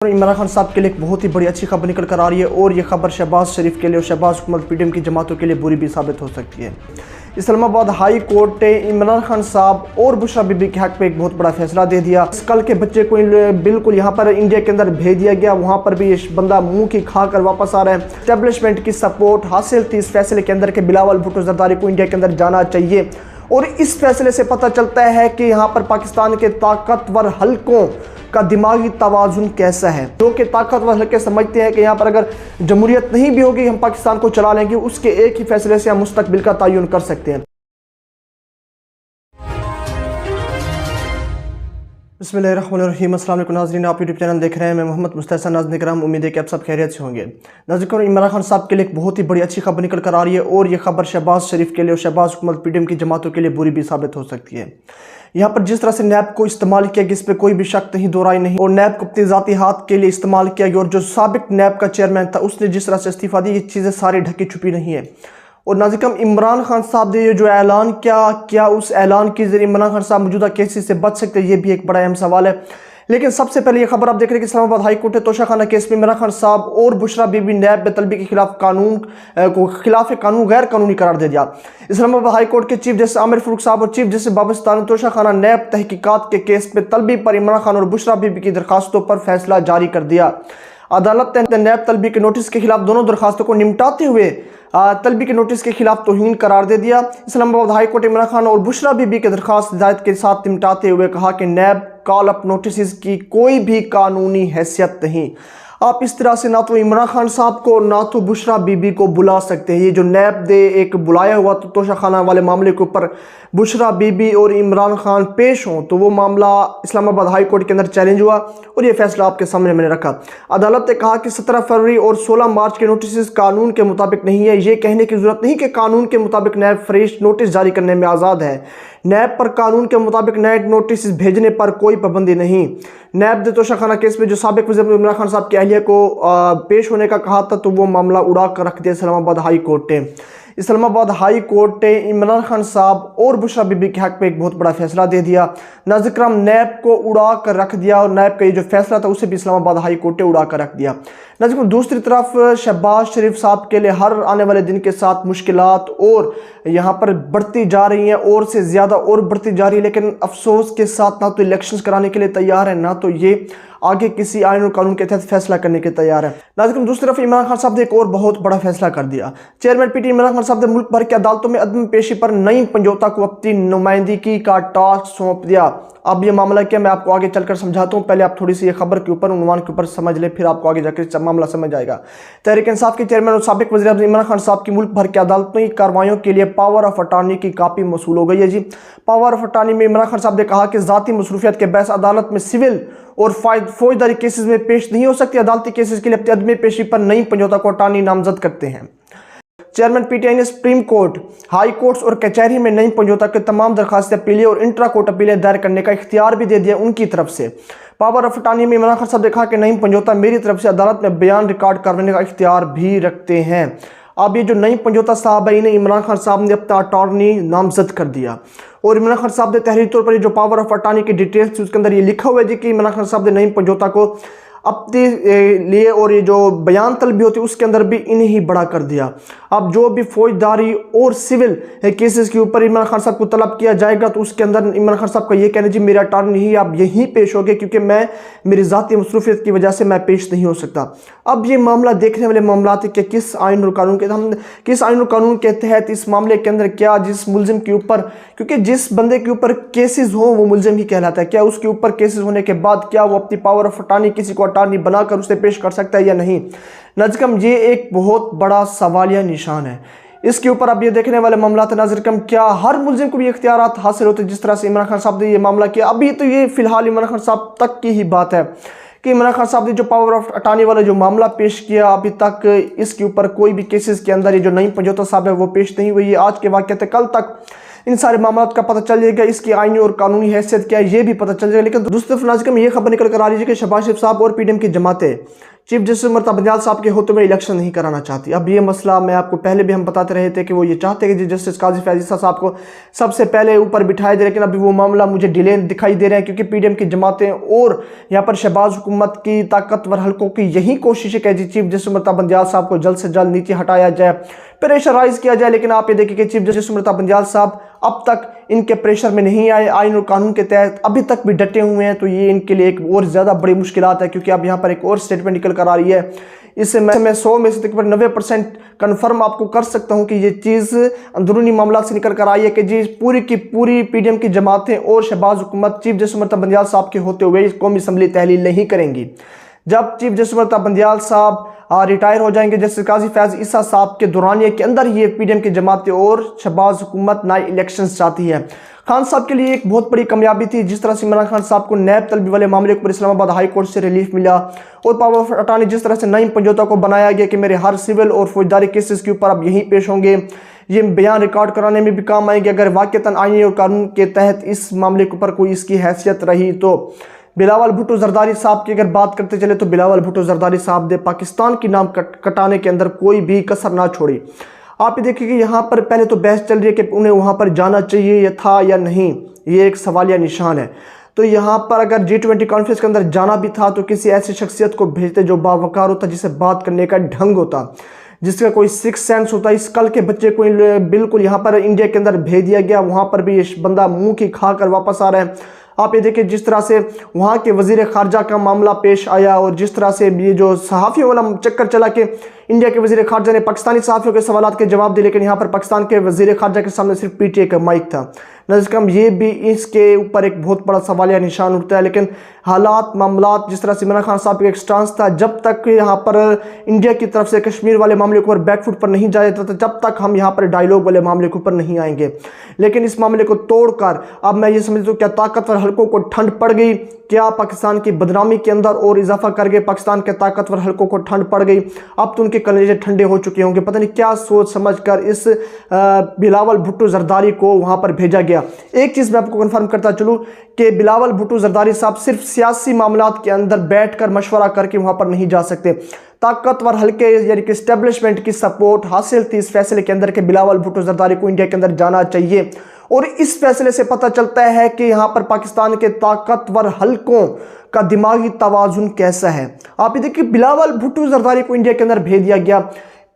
नाज़रीन, इमरान खान साहब के लिए एक बहुत ही बड़ी अच्छी खबर निकल कर आ रही है और ये खबर शहबाज शरीफ के लिए और शहबाज हुकूमत पीडीएम की जमातों के लिए बुरी भी साबित हो सकती है। इस्लामाबाद हाई कोर्ट ने इमरान खान साहब और बुशरा बीबी के हक पे एक बहुत बड़ा फैसला दे दिया। कल के बच्चे को बिल्कुल यहाँ पर इंडिया के अंदर भेज दिया गया, वहाँ पर भी ये बंदा मुंह की खा कर वापस आ रहा है। एस्टेब्लिशमेंट की सपोर्ट हासिल थी इस फैसले के अंदर कि बिलावल भुट्टो जरदारी को इंडिया के अंदर जाना चाहिए और इस फैसले से पता चलता है कि यहाँ पर पाकिस्तान के ताकतवर हलकों का दिमागी तवाजुन कैसा है। जो कि ताकतवर हल्के समझते हैं कि यहाँ पर अगर जमहूरियत नहीं भी होगी हम पाकिस्तान को चला लेंगे, उसके एक ही फैसले से हम मुस्तकबिल का तयन कर सकते हैं। बिस्मिल्लाहिर्रहमानिर्रहीम। अस्सलाम वालेकुम नाज़रीन, आप यूट्यूब चैनल देख रहे हैं। मैं मोहम्मद मुस्तहसन नाज़ निकराम, उम्मीद है कि आप सब खैरियत से होंगे। नाज़रीन, इमरान खान साहब के लिए एक बहुत ही बड़ी अच्छी खबर निकल कर आ रही है और ये खबर शहबाज शरीफ के लिए और शहबाज हुकूमत पीडीएम की जमातों के लिए बुरी भी साबित हो सकती है। यहाँ पर जिस तरह से नैब को इस्तेमाल किया गया इस पर कोई भी शक नहीं, दो राय नहीं, और नैब को अपने ज़ाती हाथ के लिए इस्तेमाल किया गया और जो साबिक नैब का चेयरमैन था उसने जिस तरह से इस्तीफा दी, ये चीज़ें सारी ढकी छुपी नहीं है। और नाज़रीन, इमरान खान साहब ने ये जो ऐलान क्या उस ऐलान के जरिए इमरान खान साहब मौजूदा केसेस से बच सकते हैं, ये भी एक बड़ा अहम सवाल है। लेकिन सबसे पहले ये खबर आप देख रहे हैं कि इस्लामाबाद हाई कोर्ट ने तोशाखाना केस में इमरान खान साहब और बुशरा बीबी नैब में तलबी के खिलाफ कानून गैर कानूनी करार दे दिया। इस्लामाबाद हाई कोर्ट के चीफ जस्टिस आमिर फारूक साहब और चीफ जस्टिस बाबस्तान ने तोशाखाना नैब तहकीकात के केस में तलबी पर इमरान खान और बुशरा बीबी की दरखास्तों पर फैसला जारी कर दिया। अदालत ने नैब तलबी के नोटिस के खिलाफ दोनों दरखास्तों को निपटाते हुए तलबी के नोटिस के खिलाफ तौहीन करार दे दिया। इस्लामाबाद हाई कोर्ट इमरान खान और बुशरा बीबी के दरखास्त हिदायत के साथ निपटाते हुए कहा कि नैब कॉल अप नोटिस की कोई भी कानूनी हैसियत नहीं। आप इस तरह से ना तो इमरान खान साहब को ना तो बुशरा बीबी को बुला सकते हैं। ये जो नैब ने एक बुलाया हुआ तो तोशाखाना वाले मामले के ऊपर बुशरा बीबी और इमरान खान पेश हों तो वो मामला इस्लामाबाद हाई कोर्ट के अंदर चैलेंज हुआ और ये फैसला आपके सामने मैंने रखा। अदालत ने कहा कि 17 फरवरी और 16 मार्च के नोटिस कानून के मुताबिक नहीं है। ये कहने की जरूरत नहीं कि कानून के मुताबिक नैब फ्रेश नोटिस जारी करने में आज़ाद है। नैब पर कानून के मुताबिक नए नोटिस भेजने पर कोई पाबंदी नहीं। नैब ने तोशाखाना केस में जो साबिक वज़ीर इमरान खान साहब की अहलिया को पेश होने का कहा था तो वो मामला उड़ा कर रख दिया इस्लामाबाद हाई कोर्ट ने। इस्लामाबाद हाई कोर्ट ने इमरान खान साहब और बुशरा बीबी के हक पे एक बहुत बड़ा फैसला दे दिया। नाज़रीन, नैब को उड़ा कर रख दिया और नैब का ये जो फैसला था उसे भी इस्लामाबाद हाई कोर्ट ने उड़ा कर रख दिया। नाज़रीन, दूसरी तरफ शहबाज शरीफ साहब के लिए हर आने वाले दिन के साथ मुश्किलात और यहाँ पर बढ़ती जा रही हैं और से ज़्यादा और बढ़ती जा रही है। लेकिन अफसोस के साथ ना तो इलेक्शंस कराने के लिए तैयार है ना तो ये आगे किसी आईन और कानून के तहत फैसला करने के तैयार है। नाज़रीन, दूसरी तरफ इमरान खान साहब ने एक और बहुत बड़ा फैसला कर दिया। चेयरमैन पीटी इमरान खान साहब ने मुल्क भर की अदालतों में अदम पेशी पर नईम पंजोता को अपनी नुमाइंदगी का टास्क सौंप दिया। अब ये मामला क्या मैं आपको आगे चलकर समझाता हूँ। पहले आप थोड़ी सी ये खबर के ऊपर उन्वान के ऊपर समझ लें, फिर आपको आगे जाकर मामला समझ आएगा। तहरीक इंसाफ के चेयरमैन और साबिक वज़ीर आज़म इमरान खान साहब की मुल्क भर की अदालतों की कार्रवाइयों के लिए पावर ऑफ अटार्नी की कापी मौसूल हो गई है। जी, पावर ऑफ अटार्नी में इमरान खान साहब ने कहा कि ज़ाती मसरूफियत के बहस अदालत में सिविल और फौजदारी केसेस में पेश नहीं हो सकती। अदालती केसेस के लिए अपनी अदम पेशी पर नईम पंजोता को अटार्नी नामजद करते हैं। चेयरमैन पीटीआई ने सुप्रीम कोर्ट, हाई कोर्ट्स और कचहरी में नईम पंजोता के तमाम दरखास्त अपीलें और इंट्रा कोर्ट अपीलें दायर करने का इख्तियार भी दे दिया उनकी तरफ से। पावर ऑफ अटार्नी में इमरान खान साहब ने कहा कि नईम पंजोता मेरी तरफ से अदालत में बयान रिकॉर्ड करवाने का इख्तियार भी रखते हैं। अब ये जो नईम पंजोता साहब है इन्हें इमरान खान साहब ने अपना अटार्नी नामजद कर दिया और इमरान खान साहब ने तहरीरी तौर पर ये जो पावर ऑफ अटार्नी की डिटेल्स थी उसके अंदर ये लिखा हुआ है जी कि इमरान खान साहब ने नईम पंजोता को अपने लिए और ये जो बयान तलबी होती है उसके अंदर भी इन्हें ही बड़ा कर दिया। अब जो भी फौजदारी और सिविल केसेस के ऊपर इमरान खान साहब को तलब किया जाएगा तो उसके अंदर इमरान खान साहब का ये कहना जी मेरा अटार्नी ही आप यहीं पेश हो गए क्योंकि मैं मेरी ज़ाती मसरूफियत की वजह से मैं पेश नहीं हो सकता। अब ये मामला देखने वाले मामला थे कि किस आइन और कानून के हम किस आइन और कानून के तहत इस मामले के अंदर क्या जिस मुलजिम के ऊपर, क्योंकि जिस बंदे के ऊपर केसेस हो वो मुलजिम ही कहलाता है, क्या उसके ऊपर केसेस होने के बाद क्या वो अपनी पावर ऑफ अटार्नी किसी को अटार्नी बनाकर उसे पेश कर सकता है या नहीं। नाज़रीन, ये एक बहुत बड़ा सवालिया निशान है। इसके ऊपर अब ये देखने वाले मामला थे नाज़रीन, क्या हर मुलजिम को भी इख्तियारात हासिल होते जिस तरह से इमरान खान साहब ने ये मामला किया। अभी तो ये फिलहाल इमरान खान साहब तक की ही बात है कि इमरान खान साहब ने जो पावर ऑफ अटार्नी वाला जो मामला पेश किया अभी तक इसके ऊपर कोई भी केसेस के अंदर ये जो नईम पंजोता साहब है वो पेश नहीं हुई है। आज के वाक़े कल तक इन सारे मामलों का पता चल जाएगा, इसकी आईनी और कानूनी हैसियत क्या है ये भी पता चल जाएगा। लेकिन दूसरी तरफ नाज़रीन ये खबर निकल कर आ रही है कि शहबाज शरीफ साहब और पीडीएम की जमातें चीफ जस्टिस उमर बंदियाल साहब के होते हुए इलेक्शन नहीं कराना चाहती। अब ये मसला मैं आपको पहले भी हम बताते रहे थे कि वो ये चाहते हैं कि जस्टिस काजी फैज़ ईसा साहब को सबसे पहले ऊपर बिठाए दे, लेकिन अभी वो मामला मुझे डिले दिखाई दे रहे हैं क्योंकि पीडीएम की जमातें और यहाँ पर शहबाज हुकूमत की ताकतवर हल्कों की यही कोशिश है कि चीफ जस्टिस उमर बंदियाल साहब को जल्द से जल्द नीचे हटाया जाए, प्रेशराइज किया जाए। लेकिन आप ये देखिए कि चीफ जस्टिस उमर बंदियाल साहब अब तक इनके प्रेशर में नहीं आए, आइन और कानून के तहत अभी तक भी डटे हुए हैं। तो ये इनके लिए एक और ज़्यादा बड़ी मुश्किलात है, क्योंकि अब यहाँ पर एक और स्टेटमेंट निकल कर आ रही है। इससे मैं 100 में से तकरीबन 90% कन्फर्म आपको कर सकता हूँ कि ये चीज़ अंदरूनी मामला से निकल कर आई है कि जी पूरी की पूरी पीडीएम की जमातें और शहबाज हुकूमत चीफ जस्टिस उमर बंदियाल साहब के होते हुए कौमी असम्बली तहलील नहीं करेंगी। जब चीफ जस्टिस उमर बंदियाल साहब रिटायर हो जाएंगे, जस्टिस काजी फैज़ ईसा साहब के दौरानिया के अंदर ये पीडीएम की जमातें और शहबाज हुकूमत नए इलेक्शंस चाहती है। खान साहब के लिए एक बहुत बड़ी कामयाबी थी जिस तरह से इमरान खान साहब को नैब तलबी वाले मामले पर इस्लामाबाद हाई कोर्ट से रिलीफ मिला, और पावर ऑफ अटॉर्नी जिस तरह से नईम पंजोता को बनाया गया कि मेरे हर सिविल और फौजदारी केसेस के ऊपर अब यहीं पेश होंगे, ये बयान रिकॉर्ड कराने में भी काम आएंगे अगर वाक़तन आईनी और कानून के तहत इस मामले के ऊपर कोई इसकी हैसियत रही। तो बिलावल भुट्टो जरदारी साहब की अगर बात करते चले तो बिलावल भुट्टो जरदारी साहब ने पाकिस्तान की नाम कटाने के अंदर कोई भी कसर ना छोड़ी। आप ये देखिए कि यहाँ पर पहले तो बहस चल रही है कि उन्हें वहाँ पर जाना चाहिए या था या नहीं, ये एक सवालिया निशान है। तो यहाँ पर अगर G20 कॉन्फ्रेंस के अंदर जाना भी था तो किसी ऐसी शख्सियत को भेजते जो बावकार होता, जिसे बात करने का ढंग होता, जिसका कोई सिक्स सेंस होता। इस कल के बच्चे को बिल्कुल यहाँ पर इंडिया के अंदर भेज दिया गया, वहाँ पर भी ये बंदा मुँह की खा कर वापस आ रहा है। आप ये देखिए जिस तरह से वहाँ के वजीर खारजा का मामला पेश आया और जिस तरह से ये जो सहाफ़ियों वाला चक्कर चला के इंडिया के वजीर खारजा ने पाकिस्तानी सहाफ़ियों के सवालों के जवाब दिए, लेकिन यहाँ पर पाकिस्तान के वजीर खारजा के सामने सिर्फ पीटीए का माइक था। नज़र कम ये भी इसके ऊपर एक बहुत बड़ा सवालिया निशान उठता है। लेकिन हालात मामलात जिस तरह से इमरान खान साहब का एक स्टांस था, जब तक यहाँ पर इंडिया की तरफ से कश्मीर वाले मामले के ऊपर बैकफुट पर नहीं जाया जाता जब तक हम यहाँ पर डायलॉग वाले मामले के ऊपर नहीं आएंगे। लेकिन इस मामले को तोड़कर अब मैं ये समझता हूँ क्या ताकतवर हल्कों को ठंड पड़ गई, क्या पाकिस्तान की बदनामी के अंदर और इजाफा कर गए, पाकिस्तान के ताकतवर हल्कों को ठंड पड़ गई। अब तो उनके कलेजे ठंडे हो चुके होंगे, पता नहीं क्या सोच समझ कर इस बिलावल भुट्टो जरदारी को वहाँ पर भेजा गया। एक चीज़ मैं आपको कन्फर्म करता चलूँ कि बिलावल भुट्टो जरदारी साहब सिर्फ सियासी मामलात के अंदर बैठकर मशवरा करके वहाँ पर नहीं जा सकते। ताकतवर हल्के यानी कि एस्टेब्लिशमेंट की सपोर्ट हासिल थी इस फैसले के अंदर कि बिलावल भुट्टो जरदारी को इंडिया के अंदर जाना चाहिए। और इस फैसले से पता चलता है कि यहाँ पर पाकिस्तान के ताकतवर हल्कों का दिमागी तवाजुन कैसा है। आप ये देखिए बिलावल भुट्टो जरदारी को इंडिया के अंदर भेज दिया गया,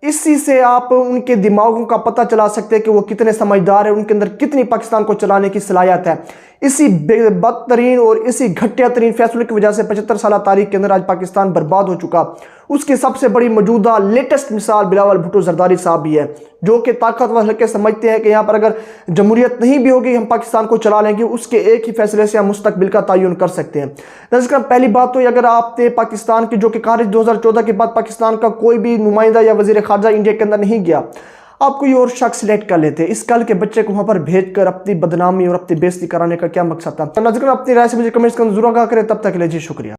इसी से आप उनके दिमागों का पता चला सकते हैं कि वो कितने समझदार है, उनके अंदर कितनी पाकिस्तान को चलाने की सलाहियत है। इसी बदतरीन और इसी घटिया तरीन फैसलों की वजह से 75 साल तारीख के अंदर आज पाकिस्तान बर्बाद हो चुका। उसकी सबसे बड़ी मौजूदा लेटेस्ट मिसाल बिलावल भुट्टो जरदारी साहब भी है, जो कि ताकतवर हल्के समझते हैं कि यहाँ पर अगर जमहूरियत नहीं भी होगी हम पाकिस्तान को चला लेंगे, उसके एक ही फैसले से हम मुस्तकबिल का तयन कर सकते हैं। नज़र पहली बात तो अगर आपने पाकिस्तान की जो कि खारिज 2014 के बाद पाकिस्तान का कोई भी नुमाइंदा या वजीर खारजा इंडिया के अंदर नहीं गया, आप कोई और शख्स सिलेक्ट कर लेते। इस कल के बच्चे को वहां पर भेजकर अपनी बदनामी और अपनी बेइज्जती कराने का क्या मकसद था। नज़र अपनी राय से मुझे कमेंट्स करना जरूर आगाह करें। तब तक के लिए जी शुक्रिया।